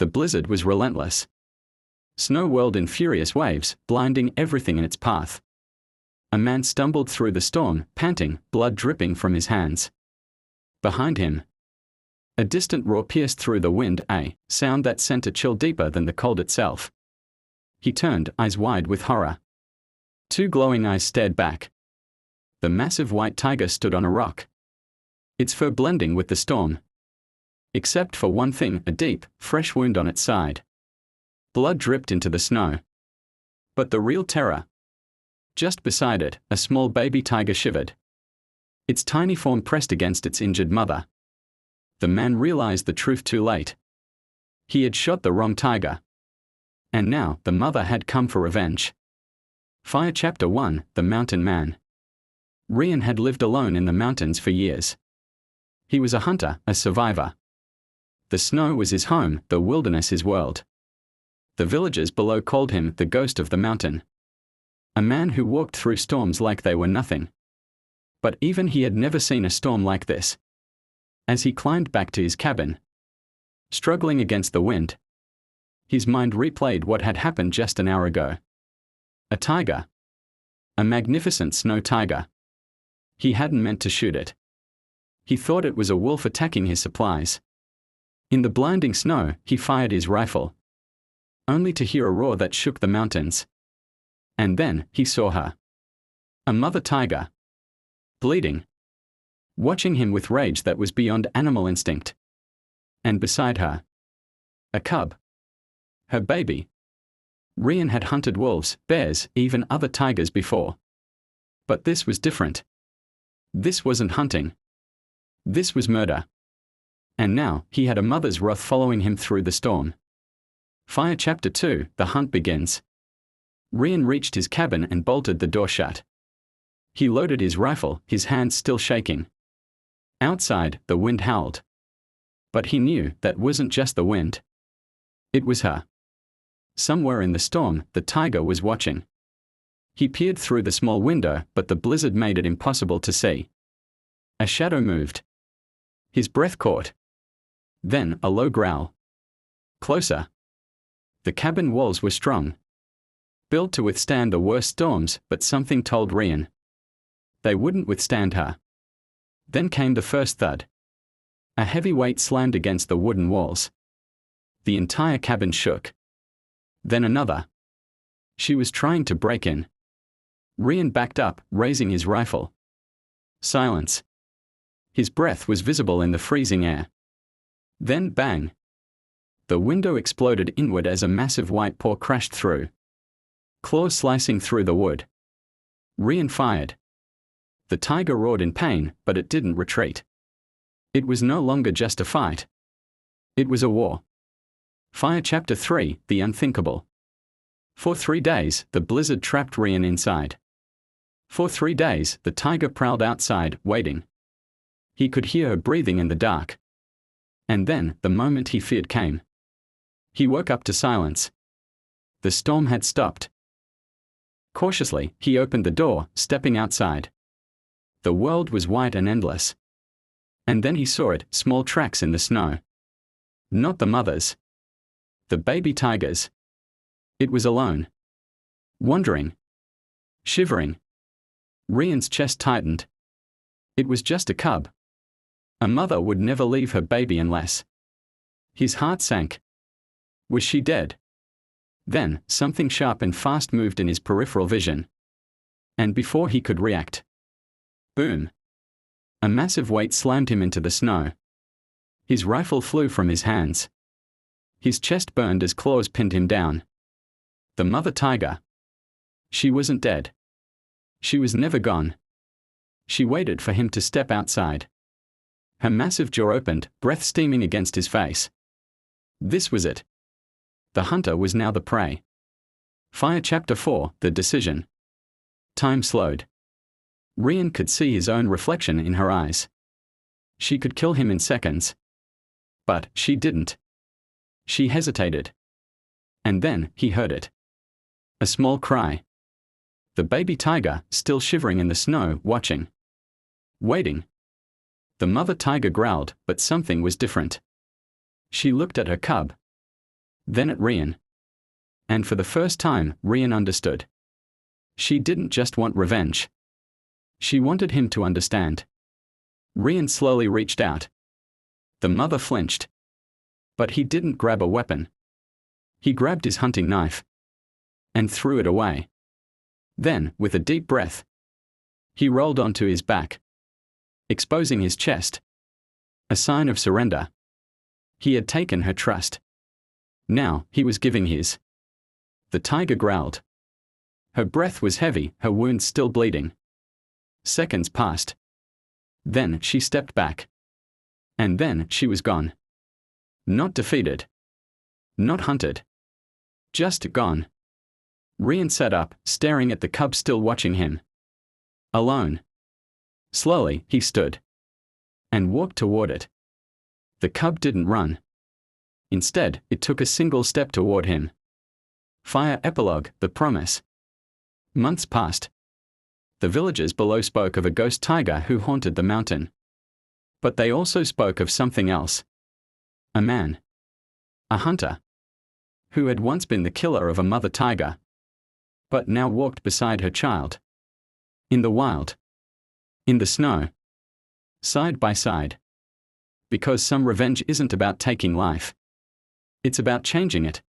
The blizzard was relentless. Snow whirled in furious waves, blinding everything in its path. A man stumbled through the storm, panting, blood dripping from his hands. Behind him, a distant roar pierced through the wind, a sound that sent a chill deeper than the cold itself. He turned, eyes wide with horror. Two glowing eyes stared back. The massive white tiger stood on a rock, its fur blending with the storm. Except for one thing, a deep, fresh wound on its side. Blood dripped into the snow. But the real terror. Just beside it, a small baby tiger shivered. Its tiny form pressed against its injured mother. The man realized the truth too late. He had shot the wrong tiger. And now, the mother had come for revenge. Fire Chapter 1, The Mountain Man. Rian had lived alone in the mountains for years. He was a hunter, a survivor. The snow was his home, the wilderness his world. The villagers below called him the ghost of the mountain. A man who walked through storms like they were nothing. But even he had never seen a storm like this. As he climbed back to his cabin, struggling against the wind, his mind replayed what had happened just an hour ago. A tiger. A magnificent snow tiger. He hadn't meant to shoot it. He thought it was a wolf attacking his supplies. In the blinding snow, he fired his rifle, only to hear a roar that shook the mountains. And then, he saw her. A mother tiger. Bleeding. Watching him with rage that was beyond animal instinct. And beside her, a cub. Her baby. Rian had hunted wolves, bears, even other tigers before. But this was different. This wasn't hunting. This was murder. And now, he had a mother's wrath following him through the storm. Fire Chapter 2, The Hunt begins. Rian reached his cabin and bolted the door shut. He loaded his rifle, his hands still shaking. Outside, the wind howled. But he knew that wasn't just the wind. It was her. Somewhere in the storm, the tiger was watching. He peered through the small window, but the blizzard made it impossible to see. A shadow moved. His breath caught. Then, a low growl. Closer. The cabin walls were strong, built to withstand the worst storms, but something told Rian they wouldn't withstand her. Then came the first thud. A heavy weight slammed against the wooden walls. The entire cabin shook. Then another. She was trying to break in. Rian backed up, raising his rifle. Silence. His breath was visible in the freezing air. Then bang. The window exploded inward as a massive white paw crashed through, claws slicing through the wood. Rian fired. The tiger roared in pain, but it didn't retreat. It was no longer just a fight. It was a war. Fire Chapter 3, The Unthinkable. For 3 days, the blizzard trapped Rian inside. For 3 days, the tiger prowled outside, waiting. He could hear her breathing in the dark. And then, the moment he feared came. He woke up to silence. The storm had stopped. Cautiously, he opened the door, stepping outside. The world was white and endless. And then he saw it, small tracks in the snow. Not the mother's. The baby tiger's. It was alone. Wandering. Shivering. Rian's chest tightened. It was just a cub. A mother would never leave her baby unless. His heart sank. Was she dead? Then, something sharp and fast moved in his peripheral vision. And before he could react. Boom. A massive weight slammed him into the snow. His rifle flew from his hands. His chest burned as claws pinned him down. The mother tiger. She wasn't dead. She was never gone. She waited for him to step outside. Her massive jaw opened, breath steaming against his face. This was it. The hunter was now the prey. Fire Chapter 4, The Decision. Time slowed. Rian could see his own reflection in her eyes. She could kill him in seconds. But she didn't. She hesitated. And then, he heard it. A small cry. The baby tiger, still shivering in the snow, watching. Waiting. The mother tiger growled, but something was different. She looked at her cub. then at Rian. And for the first time, Rian understood. She didn't just want revenge. She wanted him to understand. Rian slowly reached out. The mother flinched. But he didn't grab a weapon. He grabbed his hunting knife and threw it away. Then, with a deep breath, he rolled onto his back, exposing his chest. A sign of surrender. He had taken her trust. Now, he was giving his. The tiger growled. Her breath was heavy, her wounds still bleeding. Seconds passed. Then she stepped back. And then she was gone. Not defeated. Not hunted. Just gone. Rian sat up, staring at the cub still watching him. Alone. Slowly, he stood. And walked toward it. The cub didn't run. Instead, it took a single step toward him. Fire epilogue, the promise. Months passed. The villagers below spoke of a ghost tiger who haunted the mountain. But they also spoke of something else. A man. A hunter. Who had once been the killer of a mother tiger. But now walked beside her child. In the wild. In the snow. Side by side. Because some revenge isn't about taking life. It's about changing it.